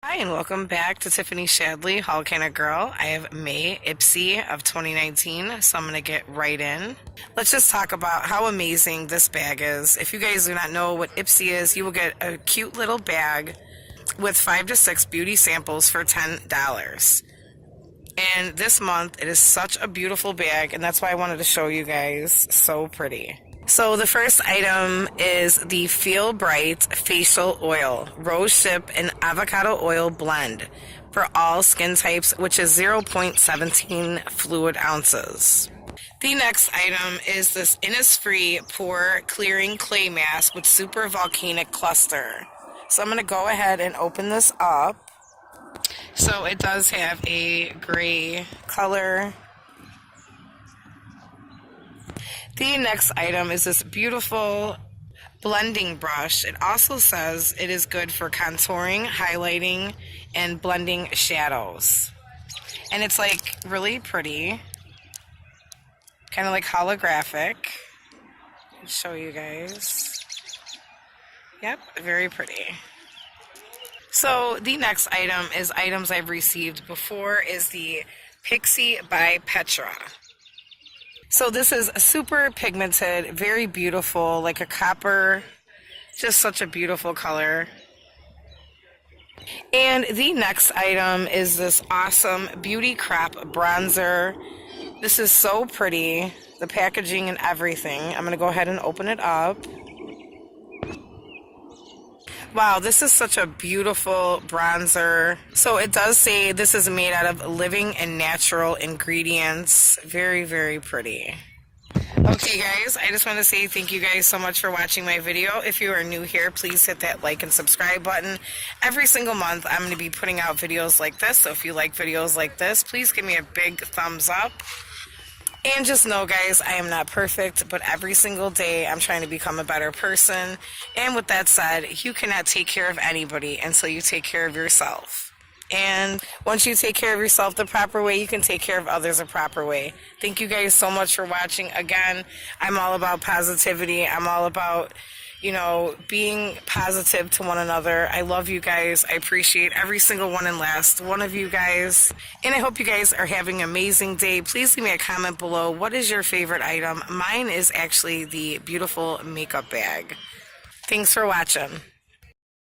Hi, and welcome back to Tiffany Shadley, Hall Kinda Girl. I have May Ipsy of 2019, so I'm going to get right in. Let's just talk about how amazing this bag is. If you guys do not know what Ipsy is, you will get a cute little bag with 5 to 6 beauty samples for $10. And this month, it is such a beautiful bag, and that's why I wanted to show you guys. So pretty. So the first item is the Feel Bright Facial Oil, Rose Hip and Avocado Oil Blend for all skin types, which is 0.17 fluid ounces. The next item is this Innisfree Pore Clearing Clay Mask with Super Volcanic Cluster. So I'm going to go ahead and open this up. So it does have a gray color. The next item is this beautiful blending brush. It also says it is good for contouring, highlighting, and blending shadows. And it's like really pretty, kind of like holographic. I'll show you guys. Yep, very pretty. So the next item is items I've received before is the Pixie by Petra. So this is super pigmented, very beautiful, like a copper, just such a beautiful color. And the next item is this awesome Beauty Crop bronzer. This is so pretty, the packaging and everything. I'm going to go ahead and open it up. Wow, this is such a beautiful bronzer. So it does say this is made out of living and natural ingredients. Very, very pretty. Okay guys, I just want to say thank you guys so much for watching my video. If you are new here, please hit that like and subscribe button. Every single month I'm going to be putting out videos like this. So if you like videos like this, please give me a big thumbs up. And just know, guys, I am not perfect, but every single day I'm trying to become a better person. And with that said, you cannot take care of anybody until you take care of yourself. And once you take care of yourself the proper way, you can take care of others the proper way. Thank you guys so much for watching. Again, I'm all about positivity. I'm all about, being positive to one another. I love you guys. I appreciate every single one and last one of you guys. And I hope you guys are having an amazing day. Please leave me a comment below. What is your favorite item? Mine is actually the beautiful makeup bag. Thanks for watching.